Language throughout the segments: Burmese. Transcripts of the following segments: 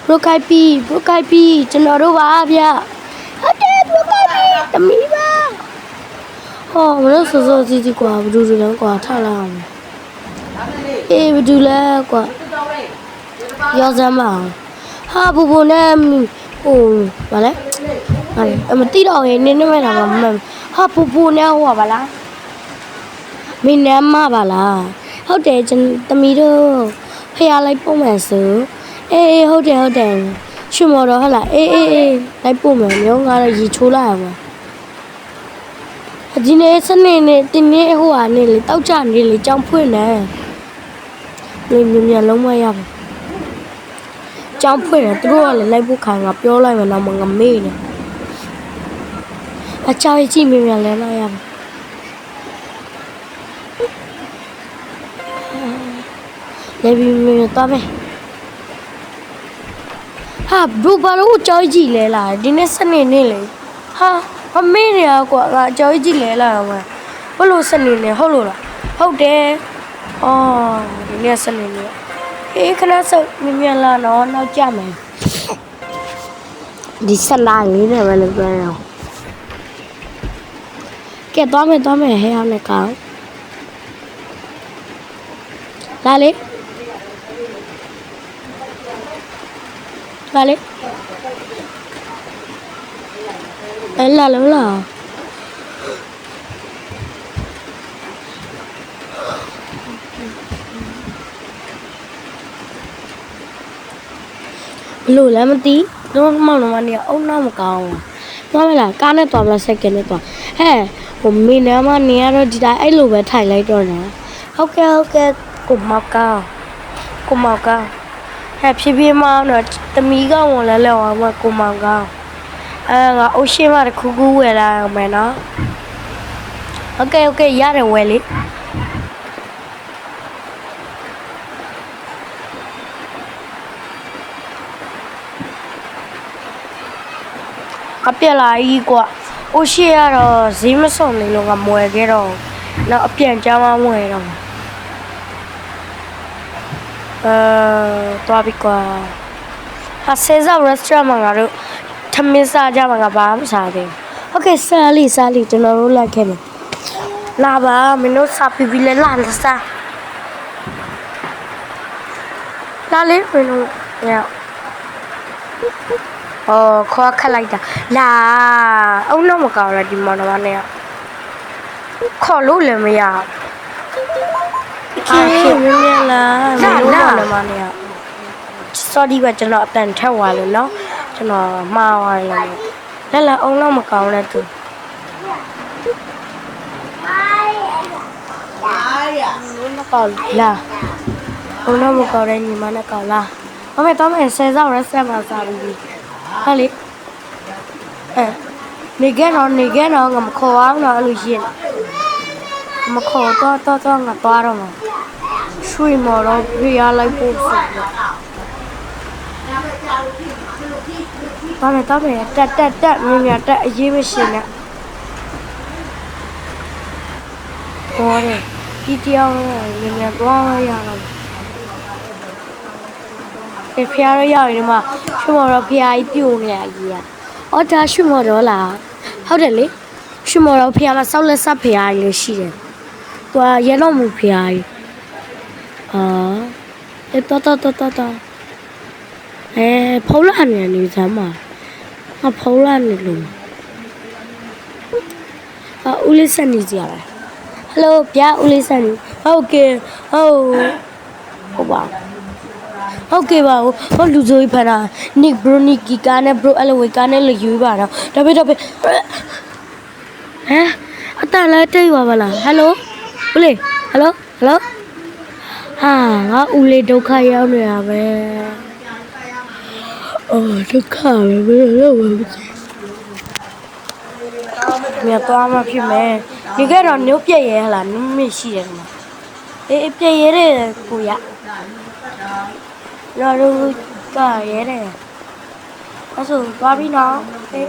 broccoli ကျွန်တော်တို့ပါဗျဟုတ်တယ် broccoli သမီးပါဟောမလို့စောစီကွာဘဒူလဲကွာထားလာအောင်အေးဘဒူလဲကွာရောက်စမ်းပါဟာဘူနဲ့ဟိုဗာလဲမတိတော့ရင်နင်းနေမဲ့တာမဟာဘူနဲ့ဟိုပါလားမင်းနမ်းမပါလားဟုတ်တယ်ကျွန်သမီးတို့ဖျားလိုက်ပုံမှန်ဆိုအေးဟုတ်တယ်ရွှေမော်တော့ဟုတ်လားအေးလိုက်ပုံမှန်မျိုးငါတော့ရီချိုးလိုက်ရပါဒီနေ့စနေနေ့တင်းနေ့ဟိုဟာနေ့လေတောက်ကြနေလေကြောင်ဖွင့်နေလေမြင်လုံးမရဘူးကြောင်ဖွင့်တယ်သူတို့ကလည်းလိုက်ဖို့ခံငါပြောလိုက်မယ်တော့ငါမေ့နေအချာကြီးကြည့်မြင်လဲလိုက်ရပါလေဘီမြင်တော့မယ်ဟာဘူဘာလို့ကြောက်ကြည့်လဲလားဒီနေ့စနေနေ့လေဟာမမေ့နေရကွာငါကြောက်ကြည့်လဲလားတော့ဘလို့စနေနေ့ဟုတ်လို့လားဟုတ်တယ်အော်ဒီနေ့စနေနေ့အေးခဏစောက်မြင်လာတော့နောက်ကြမယ်ဒီစလာလေးနဲ့ပဲလို့ပြောရအောင်ကဲသွားမယ်ဟဲ့အောင်လည်းကောင်းလာလေလာလို့လားဘလို့လဲမသိတော့မောင်မနေအုံနောက်မကောင်းဘူးသွားမလားကားနဲ့သွားမလားစက်ကနဲ့သွားဟဲ့ဟိုမင်းနမနေရတော့ဒီတိုင်းအဲ့လိုပဲထိုင်လိုက်တော့နော်ဟုတ်ကဲ့ကိုမောက်ကောင်းဟဲ့ဖြည်းဖြည်းမောင်းတော့တမီးကောင်းဝင်လဲအောင်ကိုမောင်ကောင်းငါအိုးရှင်းမတခုဝယ်လာအောင်မယ်နော်ဟုတ်ကဲ့ရတယ်ဝယ်လေအပြက်လာကြီးကွာအိုးရှင်းရတော့ဈေးမစုံနေလို့ငါမဝယ်ခဲ့တော့နောက်အပြန်ကြမ်းမဝယ်တော့သွားပြီကွာဟာဆေဇာ restaurant မှာငါတို့ထမင်းစားကြမှာငါဘာမှမစားသေးဘူးဟုတ်ကဲ့စားလိကျွန်တော်တို့လိုက်ခဲ့မယ်လာပါမင်းတို့စားပြီးလဲလာစားလာလေမင်းတို့ရခေါ်ခက်လိုက်တာလာအုံတော့မကောင်းလားဒီမောင်နှမနဲ့ခေါ်လို့လည်းမရဖြစ်မြင်လားမင်းတို့မောင်နှမနဲ့sorry ပါကျွန်တော်အတန်ထက်သွားလို့နော်ကျွန်တော်မှားသွားတယ်လာအုံတော့မကောင်းလဲသူမကောင်းလာအုံတော့မကောင်းတဲ့ညီမနဲ့ကောင်းလားမမေတော့မယ်ဆယ်ဆောင်ရက်ဆက်မှာစားပြီးဟာလေနေခဲ့တော့ငါမခေါ်အောင်တော့အဲ့လိုရှင်းမခေါ်တော့ငါသွားတော့မှာရွှေမော်တော့ပြရလိုက်ပို့ဆိုတော့တက်မြင်တက်အရေးမရှိနဲ့ဟောတယ်ဒီတရားမြင်သွားရအောင်ဖျားရရောက်ရင်မှရွှေမော်တော့ဖျားကြီးပြိုနေရကြီးอ่ะအော်ဒါရွှေမော်တော့လားဟုတ်တယ်လေရွှေမော်တော့ဖျားမှာစောက်လက်ဆက်ဖျားကြီးလည်းရှိတယ်သူကရဲတော့မူဖျားကြီးတော်ဖုံးလာနေစမ်းမှာဖုံးလာနေလို့ဦးလေးဆက်နေကြရဟယ်လိုဗျာဦးလေးဆက်နေဟုတ်ကဲ့ဟုတ်ပါဟုတ်ကဲ့ပါဟိုလူစိုးကြီးဖန်တာနိဘရိုနီကီကာနဲ့ဘရိုအလဝေကာနဲ့လေယူပါတော့ဒါပေဟမ်အတန်လည်းတိတ်ပါဗလားဟယ်လိုဦးလေးဟယ်လိုဟာငါဦးလေးဒုက္ခရောက်နေရပဲဒုက္ခပဲဘယ်လိုလုပ်လဲမြတ်သွားမှဖြစ်မယ်ဒီကတော့နှုတ်ပြက်ရဲဟလားနုမရှိတယ်ကွာအေးပြက်ရဲတဲ့ကိုရလာလို့ကရဲတယ်အဲ့ဆိုသွားပြီနော်အေး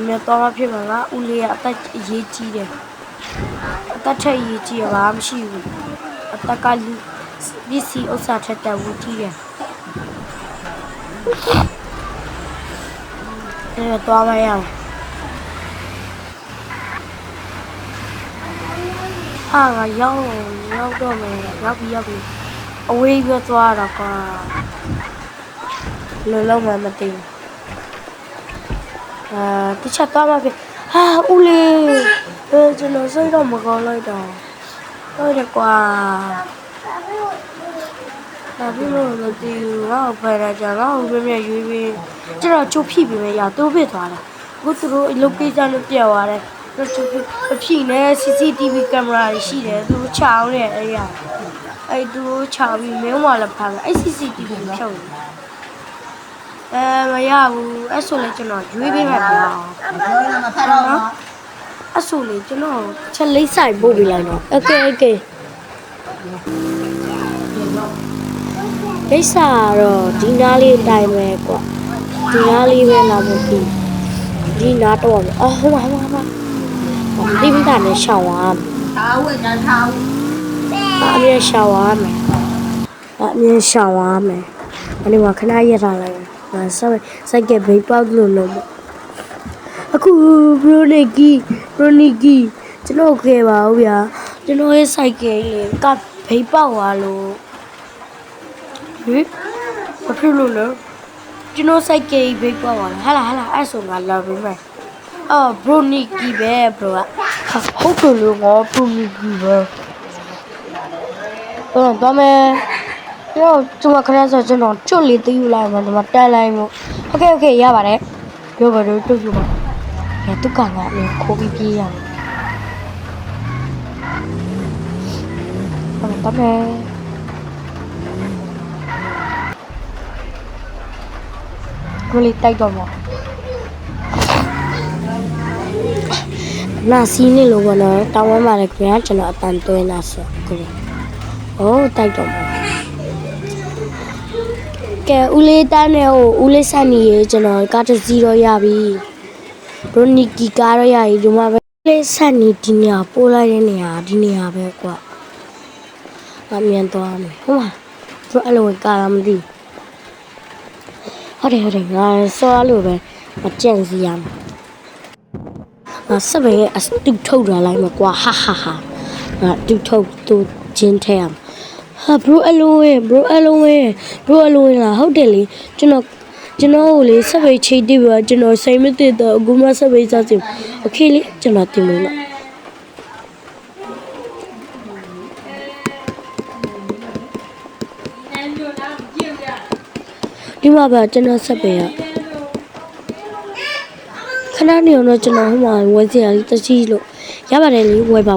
မြတ်သွားမှဖြစ်မှာငါဦးလေးကအသက်အရေးကြီးတယ်အသက်ထက်အရေးကြီးရပါမရှိဘူးအသက်ကလူပစ္စည်းဥစ္စာထက်တဝူကြီးတယ် သွားမရအောင်ဟာငါရောက်တော့မယ်ရောက်ပြီအဝေးပြသွားတော့ကွာလောလုံးမသိဘူးတခြားသွားမှာပြီဟာဦးလေးကျွန်တော်စိတ်တော့မကောင်းလိုက်တော့ဟုတ်တယ်ကွာဒါပြီးလို့မသိဘူးငါ့ကိုဖယ်ရကြငါ့ကိုပြည့်ရွေးပြီးကျွန်တော်ချုပ်ဖြိပြီးမယ်ရတိုးဖြစ်သွားတယ်အခုသူတို့လုတ်ကိစ္စလို့ပြက်သွားတယ်ချုပ်ဖြိနေ CCTV ကင်မရာရှိတယ်သူချအောင်လေအဲ့သူချပြီးမင်းမလည်းဖမ်းအဲ့ CCTV ဖြုတ်မရဘူးအဲ့ဆိုလေကျွန်တော်ရွေးပေးမှပြအောင်အဲ့ဆိုလေကျွန်တော်ချက်လိမ့်ဆိုင်ပို့ပေးလိုက်တော့โอเคလိမ့်စာတော့ဒီနားလေးတိုင်ပဲကွာဒီနားလေးပဲလာဖို့ဒီနားတော့အော်ဟိုမှာဒီမိသားနဲ့ရှောင်းသွားမယ်အမြင်ရှောင်းသွားမယ်အဲ့ဒီမှာခဏရထားလိုက်စိုက်ကဘေးပေါက်လို့လုံးအခုဘရိုနီကီကျွန်တော်ခဲ့ပါဦးဗျာကျွန်တော်ရဲ့စိုက်ကလေးကဘေးပေါက်သွားလို့ဟင်ဘာဖြစ်လို့လဲကျွန်တော်စိုက်ကဘေးပေါက်သွားလားဟာလားအဲ့ဆိုငါလာပေးမယ်ဘရိုနီကီပဲဘရိုကဟုတ်တယ်လို့ငါဘရိုနီကီပဲတော့မယ်ကျွန်တော်ခဏဆိုကျွန်တော်ကျွတ်လေးတီးယူလိုက်မှဒီမှာတက်လိုက်မို့โอเคရပါတယ်ပြောပါတော့တူပါသူကငါလည်းခိုးပြီးပြေးရမယ်တော့မယ်ကိုလေးတိုက်တော့မှာနာစီနေလို့ဘောနော်တောင်းဝဲမှာလည်းခင်ဗျာကျွန်တော်အတန်သွင်းတာဆိုကိုတိုက်တော့မှာကဲဦးလေးတန်းနဲ့ဦးလေးဆက်နေရေကျွန်တော်ကားတစ်စီးတော့ရပြီဘရိုနီကီကားတော့ရပြီဒီမှာပဲလေးဆက်နေဒီနေရာပို့လိုက်တဲ့နေရာဒီနေရာပဲကွာငါမြန်သွားမယ်ဟုတ်ပါသူအဲ့လိုကားလားမသိဟုတ်တယ်ငါစောရလို့ပဲမကြံစီရမှာငါစပယ်အတူထုတ်ထားလိုက်မှာကွာဟာငါတူထုတ်သူချင်းထဲအောင်ဟာဘရိုအလုံးလားဟုတ်တယ်လေကျွန်တော်ကိုလေစပယ်ချိတ်တိပါကျွန်တော်စိတ်မသိတော့အခုမှစပယ်စားစီโอเคလေကျွန်တော်တင်လို့ဒီမှာပါကျွန်တော်စပယ်ခဏနေအောင်တော့ကျွန်တော်ဟိုမှာဝယ်စရာလေးတချီလို့ရပါတယ်လေဝယ်ပါ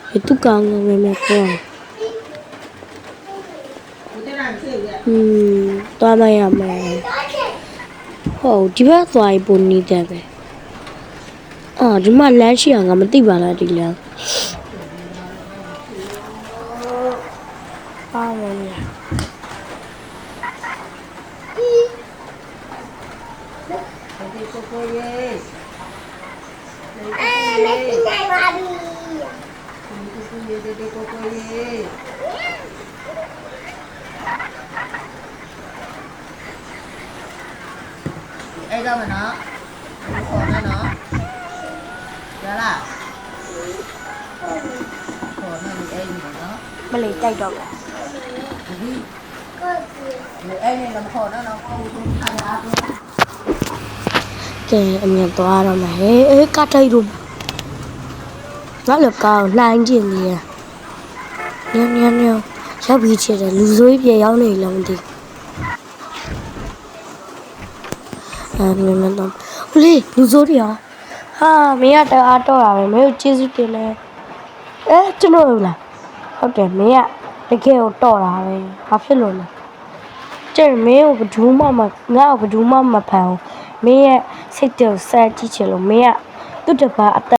ဒီသူကောင်ငယ်မယ်ပေါ့သွားမရမယ်ဟုတ်ဒီဘက်သွားရင်ပုံနေတယ်ပဲဒီမှာလမ်းရှိအောင်ငါမသိပါလားဒီလမ်းပါမယ်ကိုရေမသိနိုင်ပါဘူးကိုရေအဲ့တော့မနော်ခေါ်နေနော်ရလားခေါ်နေအဲ့ဒီနော်မလေးတိုက်တော့မယ်အဲ့ဒီလည်းခေါ်နေနော်ကိုသူထားရအောင်ကဲအမြင်သွားတော့မယ်ကတ်ထိုက်တို့ငါလည်းကောင်းလှိုင်းကျင်နေရညရောက်ပြီးချစ်တယ်လူဆိုးပြေရောက်နေလို့မသိမြန်တော့ဦးလေးလူဆိုးတွေရောဟာမင်းကတအားတော့တာပဲမင်းကိုကျေးဇူးတင်တယ်ကျွန်တော်လားဟုတ်တယ်မင်းကတကယ်ကိုတော့တာပဲဘာဖြစ်လို့လဲကျန်မင်းကိုဘယ်သူမှငါ့ကိုဘယ်သူမှမဖမ်းဘူးမင်းရဲ့စိတ်တွေကိုစမ်းကြည့်ချင်လို့မင်းကသူ့တပါ